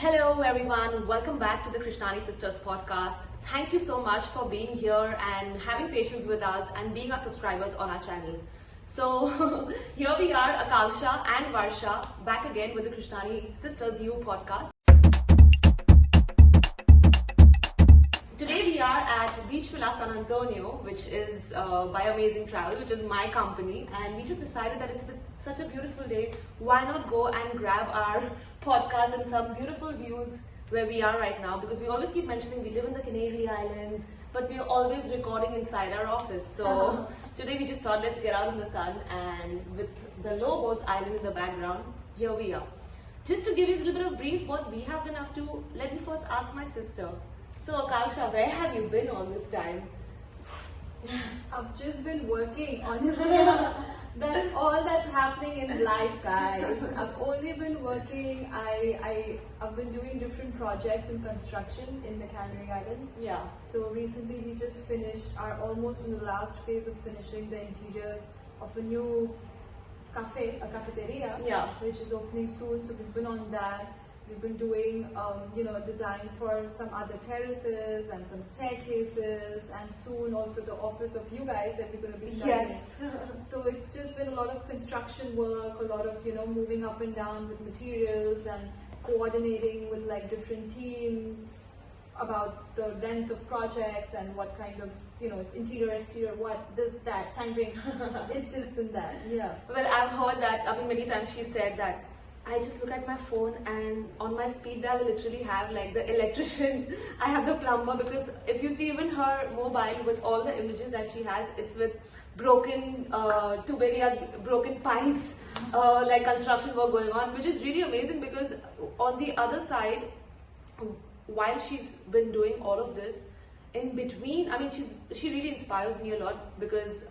Hello everyone, welcome back to the Krishnani Sisters podcast. Thank you so much for being here and having patience with us and being our subscribers on our channel. So here we are, Akanksha and Varsha, back again with the Krishnani Sisters new podcast. Today we are at Beach Villa San Antonio, which is by Amazzzing Travel, which is my company, and we just decided that it's been such a beautiful day. Why not go and grab our podcast and some beautiful views where we are right now? Because we always keep mentioning we live in the Canary Islands, but we are always recording inside our office. So today we just thought let's get out in the sun, and with the Lobos Island in the background, here we are. Just to give you a little bit of brief what we have been up to, let me first ask my sister. So Akanksha, where have you been all this time? I've just been working, honestly. That's all that's happening in life, guys. I've only been working. I've been doing different projects in construction in the Canary Islands. Yeah. So recently we just finished, are almost in the last phase of finishing the interiors of a new a cafeteria, Yeah. which is opening soon. So we've been on that. We've been doing, designs for some other terraces and some staircases, and soon also the office of you guys that we're going to be starting. Yes. So it's just been a lot of construction work, a lot of moving up and down with materials and coordinating with like different teams about the length of projects and what kind of interior, exterior, what this, that, time frame. It's just been that. Yeah. Well, I've heard that. I mean, many times she said that I just look at my phone and on my speed dial I literally have like the electrician, I have the plumber, because if you see even her mobile with all the images that she has, it's with broken tuberías, broken pipes, like construction work going on, which is really amazing. Because on the other side, while she's been doing all of this, in between, I mean, she really inspires me a lot, because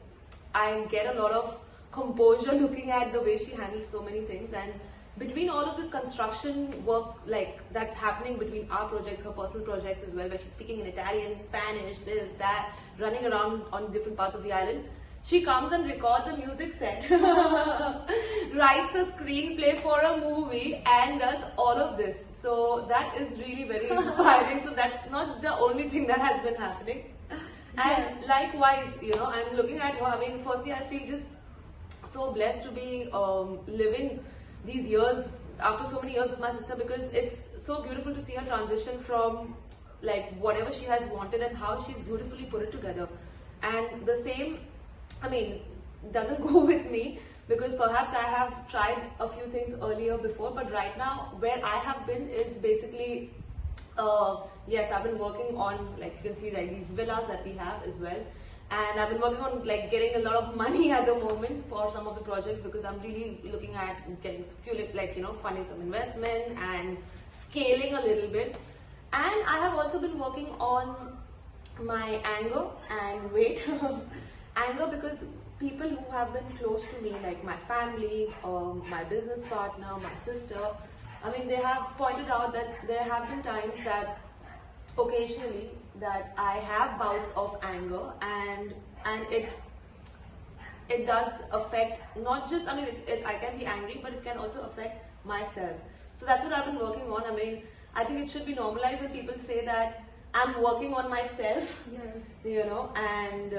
I get a lot of composure looking at the way she handles so many things. And between all of this construction work, like that's happening between our projects, her personal projects as well, where she's speaking in Italian, Spanish, this, that, running around on different parts of the island, she comes and records a music set, writes a screenplay for a movie, and does all of this. So that is really very inspiring. So that's not the only thing that has been happening. And Yes. likewise, I'm looking at her. I mean, firstly, I feel just so blessed to be living these years, after so many years with my sister, because it's so beautiful to see her transition from like whatever she has wanted and how she's beautifully put it together. And the same, I mean, doesn't go with me, because perhaps I have tried a few things earlier before, but right now where I have been is basically, yes, I've been working on, like you can see, like these villas that we have as well. And I've been working on like getting a lot of money at the moment for some of the projects, because I'm really looking at getting funding some investment and scaling a little bit. And I have also been working on my anger and weight. Anger, because people who have been close to me, like my family, my business partner, my sister, I mean, they have pointed out that there have been times that occasionally that I have bouts of anger, and it does affect not just, I mean, I can be angry, but it can also affect myself. So that's what I've been working on. I mean, I think it should be normalized when people say that I'm working on myself. Yes. And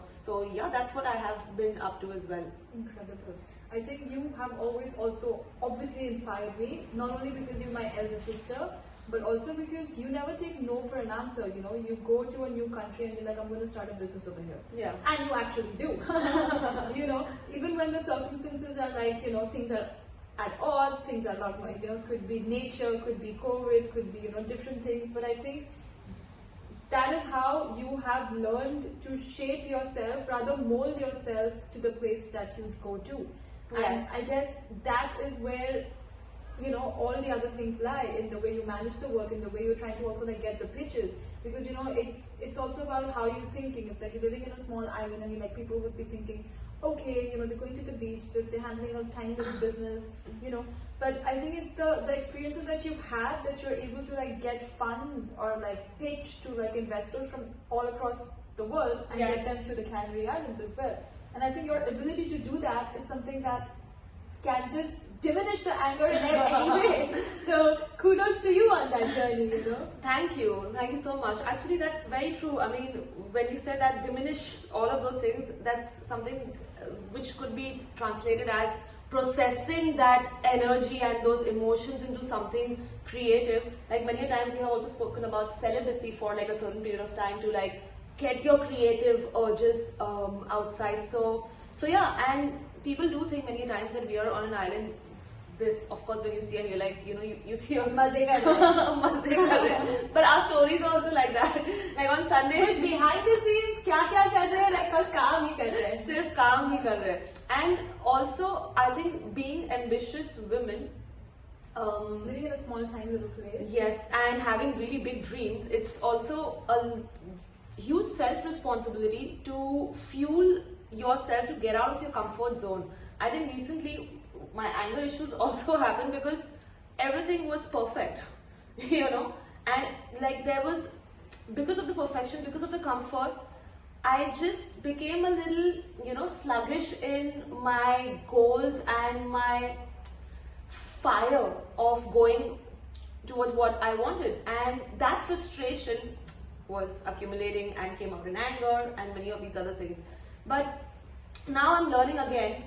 so yeah, that's what I have been up to as well. Incredible. I think you have always also obviously inspired me, not only because you're my elder sister, but also because you never take no for an answer. You go to a new country and you're like, I'm going to start a business over here. Yeah. And you actually do. Even when the circumstances are like, things are at odds, things are not like, could be nature, could be COVID, could be, different things. But I think that is how you have learned to shape yourself, rather mold yourself to the place that you go to. Yes. And I guess that is where all the other things lie, in the way you manage the work, in the way you're trying to also like get the pitches, because it's also about how you're thinking. It's like you're living in a small island, and people would be thinking, okay, they're going to the beach, they're handling a tiny little business, but I think it's the experiences that you've had that you're able to like get funds or like pitch to like investors from all across the world and Yes. get them to the Canary Islands as well. And I think your ability to do that is something that can just diminish the anger in any way. So kudos to you on that journey, you know. Thank you so much. Actually, that's very true. I mean, when you said that diminish all of those things, that's something which could be translated as processing that energy and those emotions into something creative. Like many times you have also spoken about celibacy for like a certain period of time to like get your creative urges outside. So yeah, and people do think many times that we are on an island. This, of course, when you see and you're like, you know, you see a Mazze kar rahe hain. But our stories are also like that. Like on Sunday, But behind the scenes, क्या kar rahe hain? Like बस काम ही कर रहे हैं. सिर्फ काम ही कर रहे हैं. And also, I think being ambitious women, living in a small tiny little place. yes, and having really big dreams, it's also a huge self-responsibility to fuel yourself to get out of your comfort zone. I think recently my anger issues also happened because everything was perfect, you know, and like there was, because of the perfection, because of the comfort, I just became a little, you know, sluggish in my goals and my fire of going towards what I wanted, and that frustration was accumulating and came out in anger and many of these other things. But now I'm learning again.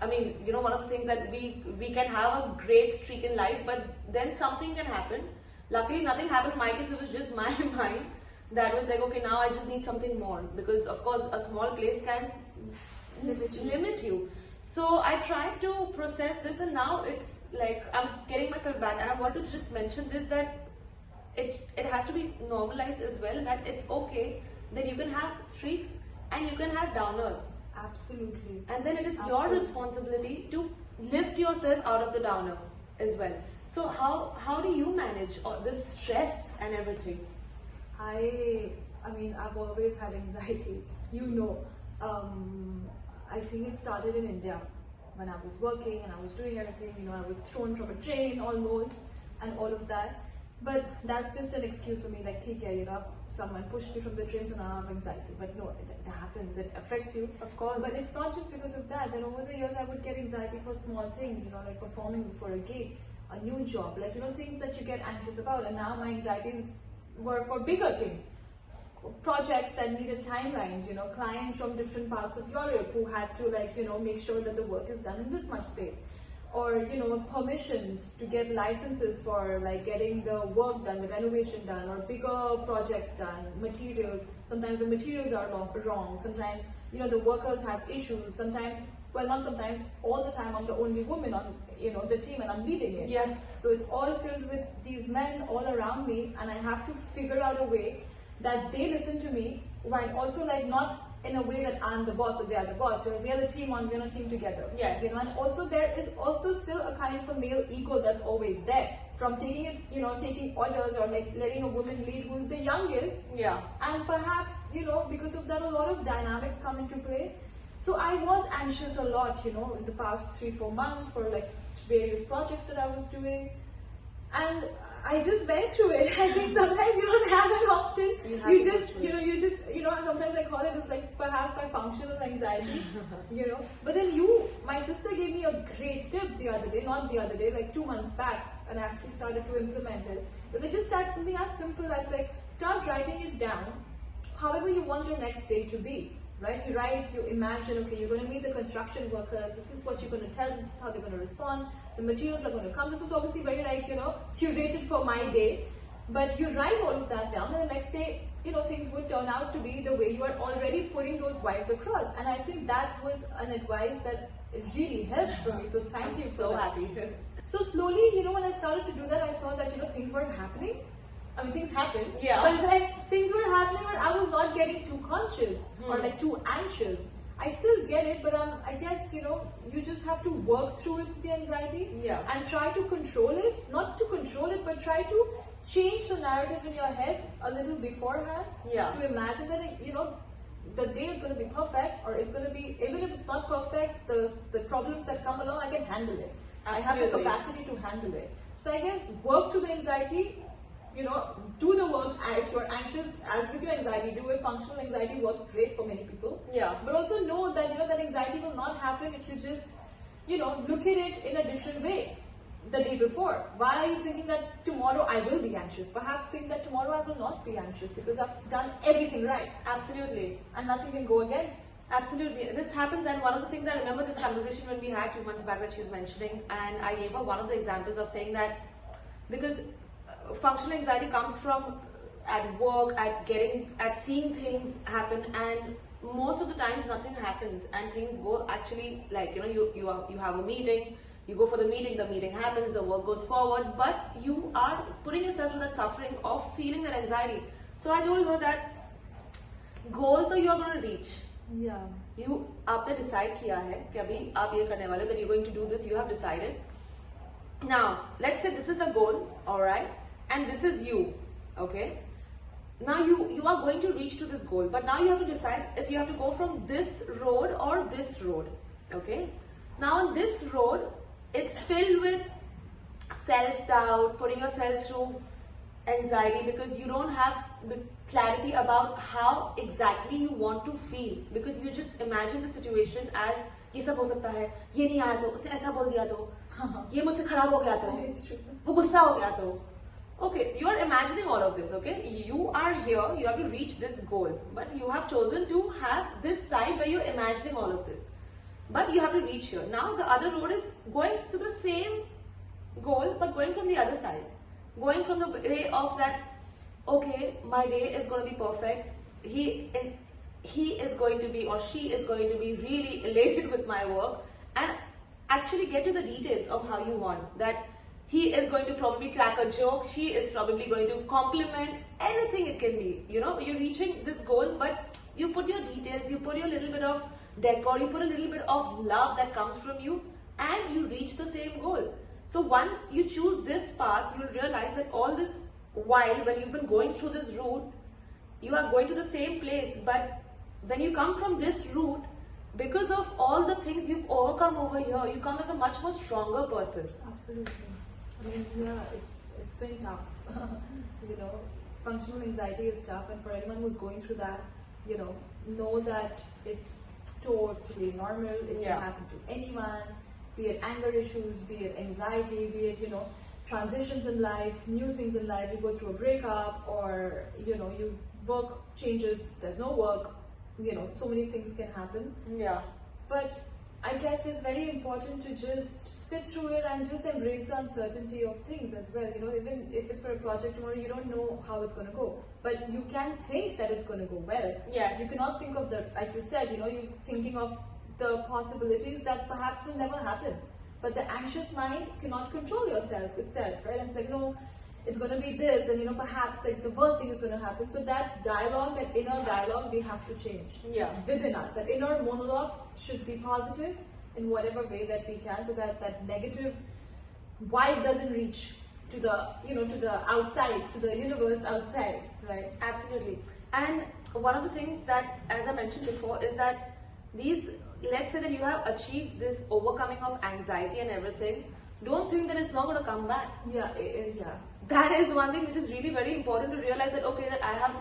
I mean, you know, one of the things that we can have a great streak in life, but then something can happen. Luckily, nothing happened in my case. It was just my mind that was like, okay, now I just need something more, because of course a small place can limit you. So I tried to process this, and now it's like I'm getting myself back. And I want to just mention this, that it has to be normalized as well, that it's okay that you can have streaks and you can have downers. Absolutely. And then it is your responsibility to lift yourself out of the downer as well. So how do you manage all this stress and everything? I mean, I've always had anxiety. You know, I think it started in India when I was working and I was doing everything. You know, I was thrown from a train almost and all of that. But that's just an excuse for me. Like, okay, you know, someone pushed me from the train, so now I have anxiety. But no, it happens. It affects you, of course. But it's not just because of that. Then over the years, I would get anxiety for small things. You know, like performing before a gig, a new job, like, you know, things that you get anxious about. And now my anxieties were for bigger things, projects that needed timelines. You know, clients from different parts of Europe who had to, like, you know, make sure that the work is done in this much space. Or, you know, permissions to get licenses for like getting the work done, the renovation done, or bigger projects done, materials. Sometimes the materials are wrong. Sometimes, you know, the workers have issues. Sometimes, well, not sometimes, all the time I'm the only woman on, you know, the team, and I'm leading it. Yes. So it's all filled with these men all around me, and I have to figure out a way that they listen to me, while also like not in a way that I'm the boss or they are the boss. We are the team on, we're on a team together. Yes. You know, and also there is also still a kind of a male ego that's always there. From taking it, you know, taking orders or like letting a woman lead who's the youngest. Yeah. And perhaps, you know, because of that, a lot of dynamics come into play. So I was anxious a lot, you know, in the past 3-4 months for like various projects that I was doing. And I just went through it. I think sometimes you don't have an option. You just, sometimes I call it as like perhaps my functional anxiety, you know. But then my sister gave me a great tip the other day, not the other day, like 2 months back, and I actually started to implement it. Because I just started something as simple as like, start writing it down, however you want your next day to be. Right? You write, you imagine, okay, you're going to meet the construction workers, this is what you're going to tell them, this is how they're going to respond, the materials are going to come. This was obviously very like, you know, curated for my day. But you write all of that down, and the next day, you know, things would turn out to be the way you are already putting those vibes across. And I think that was an advice that really helped for me. So thank you. So happy. So slowly, you know, when I started to do that, I saw that, you know, things were happening. I mean, things happen, yeah. But like things were happening, but I was not getting too conscious or like too anxious. I still get it, but I guess, you know, you just have to work through it with the anxiety, yeah, and try to control it. Not to control it, but try to change the narrative in your head a little beforehand. Yeah. To imagine that it, you know, the day is going to be perfect, or it's going to be, even if it's not perfect, the problems that come along, I can handle it. Absolutely. I have the capacity to handle it. So I guess work through the anxiety. You know, do the work. If you're anxious, as with your anxiety, do it. Functional anxiety works great for many people. Yeah. But also know that, you know, that anxiety will not happen if you just look at it in a different way the day before. Why are you thinking that tomorrow I will be anxious? Perhaps think that tomorrow I will not be anxious because I've done everything right. Absolutely. And nothing can go against. Absolutely. This happens, and one of the things I remember this conversation when we had 2 months back that she was mentioning, and I gave her one of the examples of saying that because functional anxiety comes from at work, at seeing things happen, and most of the times nothing happens, and things go actually like you have a meeting, you go for the meeting happens, the work goes forward, but you are putting yourself through that suffering of feeling that anxiety. So I told her that goal तो you're going to reach. Yeah. You आपने decide किया है कि अभी आप ये करने वाले, that you're going to do this, you have decided. Now, let's say this is the goal, alright, and this is you, okay? Now you are going to reach to this goal, but now you have to decide if you have to go from this road or this road, okay? Now on this road, it's filled with self-doubt, putting yourself through anxiety because you don't have the clarity about how exactly you want to feel, because you just imagine the situation as ये सब हो सकता है, ये नहीं आया तो, उसने ऐसा बोल दिया तो, ये मुझसे खराब हो गया तो, वो गुस्सा हो गया तो. Okay, you are imagining all of this, okay? You are here, you have to reach this goal, but you have chosen to have this side where you're imagining all of this. But you have to reach here. Now the other road is going to the same goal, but going from the other side. Going from the way of that, okay, my day is going to be perfect. He is going to be, or she is going to be really elated with my work, and actually get to the details of how you want that. He is going to probably crack a joke. She is probably going to compliment. Anything it can be. You're reaching this goal, but you put your details, you put your little bit of decor, you put a little bit of love that comes from you, and you reach the same goal. So once you choose this path, you'll realize that all this while, when you've been going through this route, you are going to the same place. But when you come from this route, because of all the things you've overcome over here, you come as a much more stronger person. Absolutely. I mean, yeah, it's been tough. Functional anxiety is tough, and for anyone who's going through that, know that it's totally normal. It can happen to anyone, be it anger issues, be it anxiety, be it, transitions in life, new things in life. You go through a breakup, or, you work changes, there's no work, so many things can happen. Yeah. But I guess it's very important to just sit through it and just embrace the uncertainty of things as well. Even if it's for a project tomorrow, you don't know how it's going to go. But you can think that it's going to go well. Yes. You cannot think of like you said, you're thinking of the possibilities that perhaps will never happen. But the anxious mind cannot control itself, right? And it's like, it's going to be this, and perhaps like the worst thing is going to happen. So that dialogue, that inner dialogue, we have to change. Yeah. Within us, that inner monologue should be positive in whatever way that we can, so that that negative vibe doesn't reach to the to the outside, to the universe outside, right? Absolutely. And one of the things that, as I mentioned before, is that let's say that you have achieved this overcoming of anxiety and everything. Don't think that it's not going to come back. Yeah. That is one thing which is really very important to realize, that okay, that I have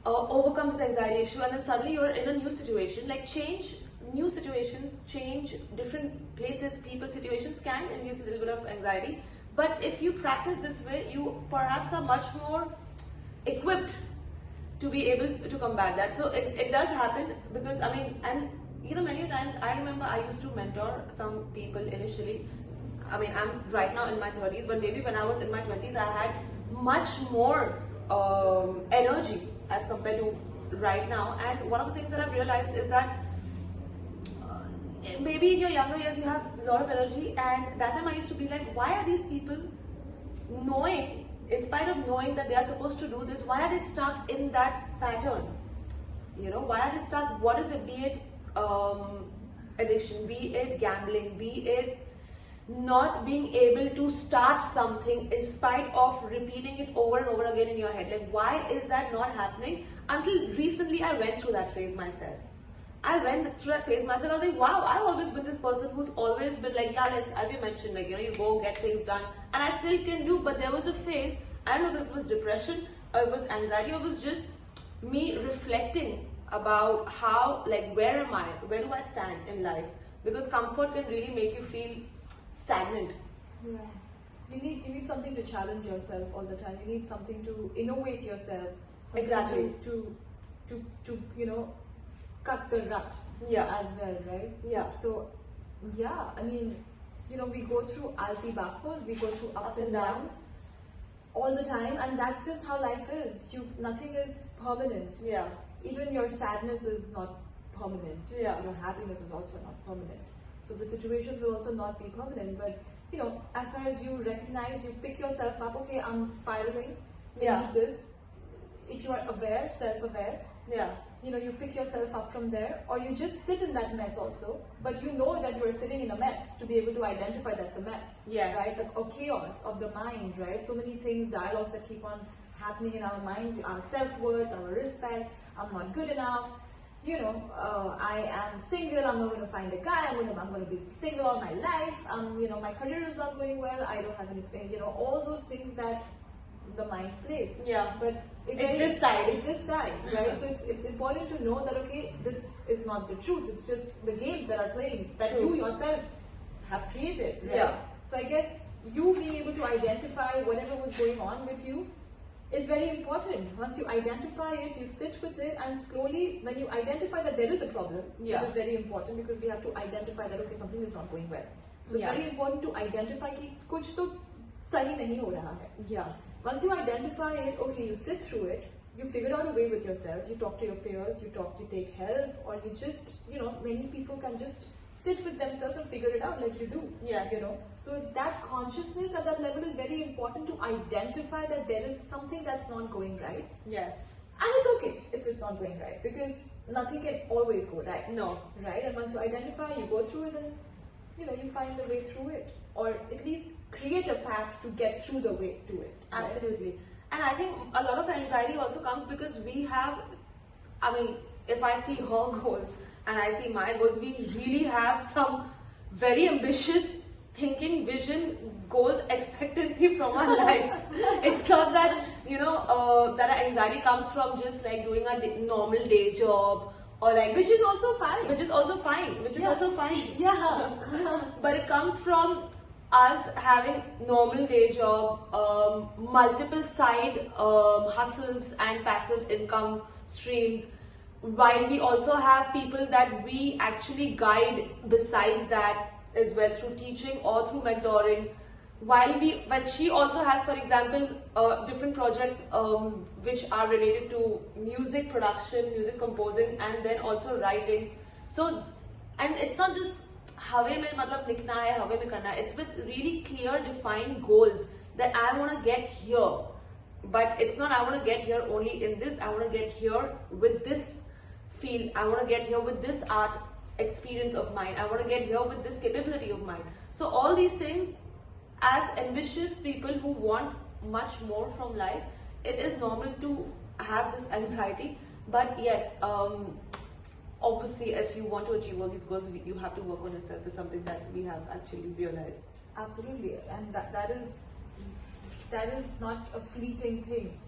overcome this anxiety issue, and then suddenly you're in a new situation. Like new situations, change different places, people, situations can induce a little bit of anxiety. But if you practice this way, you perhaps are much more equipped to be able to combat that. So it does happen, because many times I remember I used to mentor some people initially. I'm right now in my 30s, but maybe when I was in my 20s, I had much more energy as compared to right now. And one of the things that I've realized is that maybe in your younger years you have a lot of energy, and that time I used to be like, why are these people in spite of knowing that they are supposed to do this, why are they stuck in that pattern? Why are they stuck? What is it? Be it addiction, be it gambling, be it not being able to start something in spite of repeating it over and over again in your head. Like, why is that not happening? Until recently, I went through that phase myself. I was like, wow, I've always been this person who's always been like, yeah, as you mentioned, like, you go get things done, and I still can do. But there was a phase, I don't know if it was depression, or it was anxiety, or it was just me reflecting about how, like, where am I? Where do I stand in life? because comfort can really make you feel stagnant. Yeah. You need something to challenge yourself all the time. You need something to innovate yourself. Exactly. To cut the rut. Yeah. As well, right? Yeah. So yeah, I mean, we go through alti bajos, we go through ups and downs all the time, and that's just how life is. Nothing is permanent. Yeah. Even your sadness is not permanent. Yeah. Your happiness is also not permanent. So the situations will also not be permanent. But as far as you recognize, you pick yourself up. Okay, I'm spiraling into this. If you are aware, self-aware, you pick yourself up from there, or you just sit in that mess also. But you know that you are sitting in a mess to be able to identify that's a mess. Yes. Right? Or chaos of the mind. Right? So many things, dialogues that keep on happening in our minds. Our self-worth, our respect. I'm not good enough. I am single, I'm not going to find a guy, I'm going to be single all my life, my career is not going well, I don't have anything, all those things that the mind plays. Yeah. But it's this side. It's this side, right? So it's important to know that, okay, this is not the truth, it's just the games that are playing, that you yourself have created, right? Yeah. So I guess you being able to identify whatever was going on with you is very important. Once you identify it, you sit with it, and slowly, when you identify that there is a problem, which is very important, because we have to identify that, okay, something is not going well. So it's very important to identify कि कुछ तो सही नहीं हो रहा है. Yeah. Once you identify it, okay, you sit through it, you figure out a way with yourself, you talk to your peers, you take help, or you just, many people can just sit with themselves and figure it out like you do. Yes. So that consciousness at that level is very important, to identify that there is something that's not going right. Yes. And it's okay if it's not going right, because nothing can always go right. No. Right? And once you identify, you go through it, and you find the way through it, or at least create a path to get through the way to it. Absolutely. Right? And I think a lot of anxiety also comes because if I see her goals and I see my goals, we really have some very ambitious thinking, vision, goals, expectancy from our life. It's not that, that our anxiety comes from just like doing a normal day job, or like, which is also fine. Yeah. But it comes from us having normal day job, multiple side hustles and passive income streams, while we also have people that we actually guide besides that as well, through teaching or through mentoring. But she also has, for example, different projects which are related to music production, music composing, and then also writing. So, and it's not just हवे में मतलब लिखना है, हवे में करना है. It's with really clear, defined goals that I want to get here. But it's not I want to get here only in this. I want to get here with this field. I want to get here with this art experience of mine. I want to get here with this capability of mine. So all these things, as ambitious people who want much more from life, it is normal to have this anxiety. But yes, obviously, if you want to achieve all these goals, you have to work on yourself. It's something that we have actually realized. Absolutely, and that is not a fleeting thing.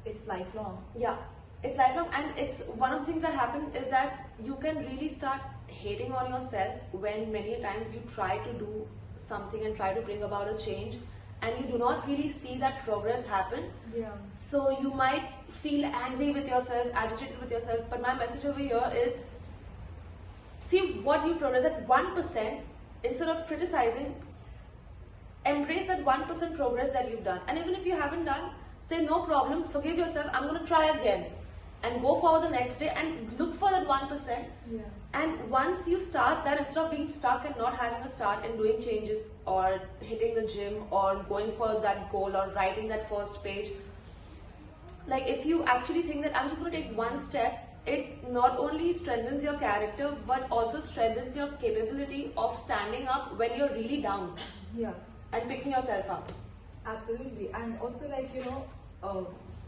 It's lifelong. Yeah, it's lifelong, and it's one of the things that happen is that you can really start hating on yourself when many times you try to do something and try to bring about a change, and you do not really see that progress happen. Yeah. So you might feel angry with yourself, agitated with yourself. But my message over here is, see what you progress at 1%. Instead of criticizing, embrace that 1% progress that you've done. And even if you haven't done, say no problem, forgive yourself, I'm going to try again. And go for the next day and look for that 1%. Yeah. And once you start that, instead of being stuck and not having a start and doing changes or hitting the gym or going for that goal or writing that first page, like if you actually think that I'm just going to take one step, it not only strengthens your character but also strengthens your capability of standing up when you're really down. Yeah. And picking yourself up. Absolutely. And also, like,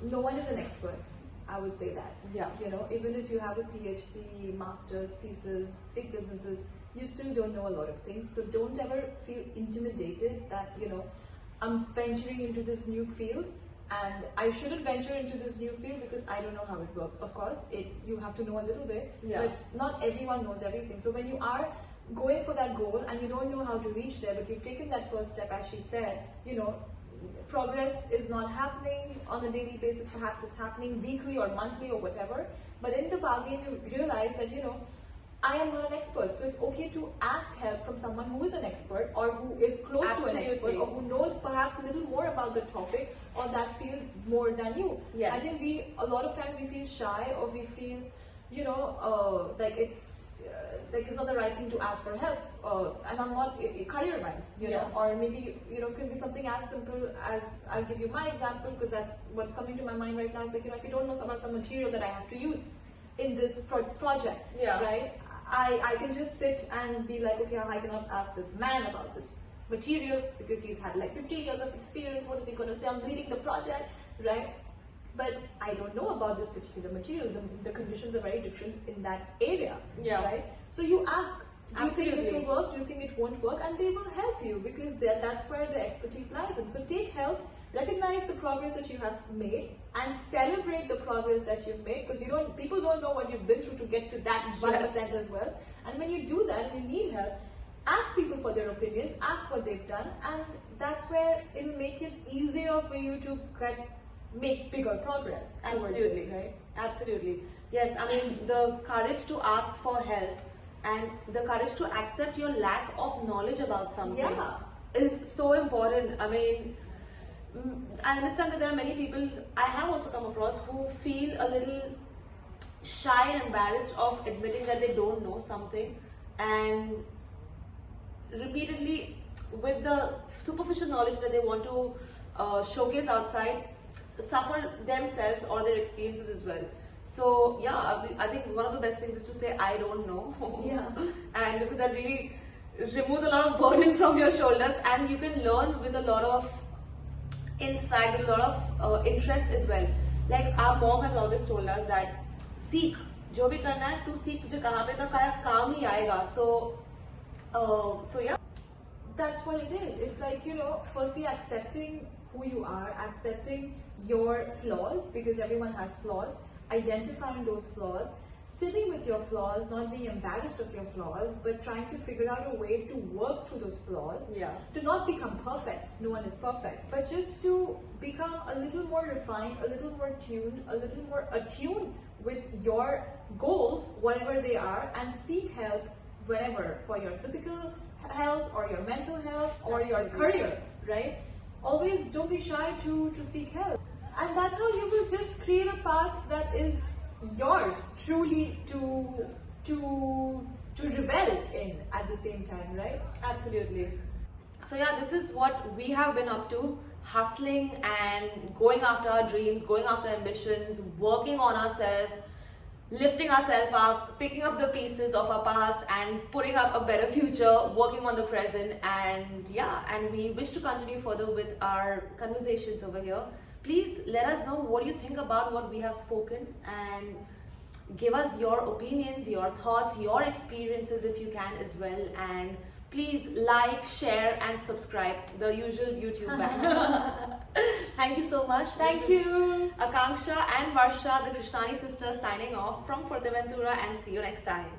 no one is an expert. I would say that. Yeah. Even if you have a PhD, master's, thesis, big businesses, you still don't know a lot of things. So don't ever feel intimidated that, I'm venturing into this new field and I shouldn't venture into this new field because I don't know how it works. Of course, you have to know a little bit, but not everyone knows everything. So when you are going for that goal and you don't know how to reach there, but you've taken that first step, as she said, you know, progress is not happening on a daily basis, perhaps it's happening weekly or monthly or whatever, but in the bargain you realize that, you know, I am not an expert, so it's okay to ask help from someone who is an expert or who is close to an expert or who knows perhaps a little more about the topic or that field more than you. Yes. I think a lot of times we feel shy or we feel, you know, like it's not the right thing to ask for help, and I'm not career-wise, you know, or maybe, you know, it could be something as simple as, I'll give you my example because that's what's coming to my mind right now, is like, you know, if you don't know about some material that I have to use in this project, right? I can just sit and be like, okay, I cannot ask this man about this material because he's had like 15 years of experience. What is he going to say? I'm leading the project, right? But I don't know about this particular material. The conditions are very different in that area, right? So you ask, do you think this will work? Do you think it won't work? And they will help you because that's where the expertise lies in. So take help, recognize the progress that you have made, and celebrate the progress that you've made, because people don't know what you've been through to get to that 1% as well. And when you do that and you need help, ask people for their opinions, ask what they've done, and that's where it'll make it easier for you to make bigger progress. Absolutely, it, right? Absolutely. Yes, I mean, the courage to ask for help and the courage to accept your lack of knowledge about something is so important. I mean, I understand that there are many people I have also come across who feel a little shy and embarrassed of admitting that they don't know something, and repeatedly, with the superficial knowledge that they want to showcase outside, suffer themselves or their experiences as well. So yeah, I think one of the best things is to say I don't know. And because that really removes a lot of burden from your shoulders, and you can learn with a lot of insight, with a lot of interest as well. Like our mom has always told us that seek, जो भी करना है तू सीख, तुझे कहाँ पे तो काम ही आएगा. So yeah, that's what it is. It's like, you know, firstly accepting who you are, accepting your flaws, because everyone has flaws, identifying those flaws, sitting with your flaws, not being embarrassed of your flaws, but trying to figure out a way to work through those flaws, to not become perfect. No one is perfect, but just to become a little more refined, a little more tuned, a little more attuned with your goals, whatever they are, and seek help whenever, for your physical health or your mental health or your career, right? Always don't be shy to seek help. And that's how you will just create a path that is yours truly to rebel in at the same time, right? Absolutely. So yeah, this is what we have been up to, hustling and going after our dreams, going after ambitions, working on ourselves, lifting ourselves up, picking up the pieces of our past and putting up a better future, working on the present. And yeah, and we wish to continue further with our conversations over here. Please let us know what you think about what we have spoken, and give us your opinions, your thoughts, your experiences if you can as well. And please like, share and subscribe, the usual YouTube band. Thank you so much. Thank you. Akanksha and Varsha, the Krishnani Sisters, signing off from Fuerteventura, and see you next time.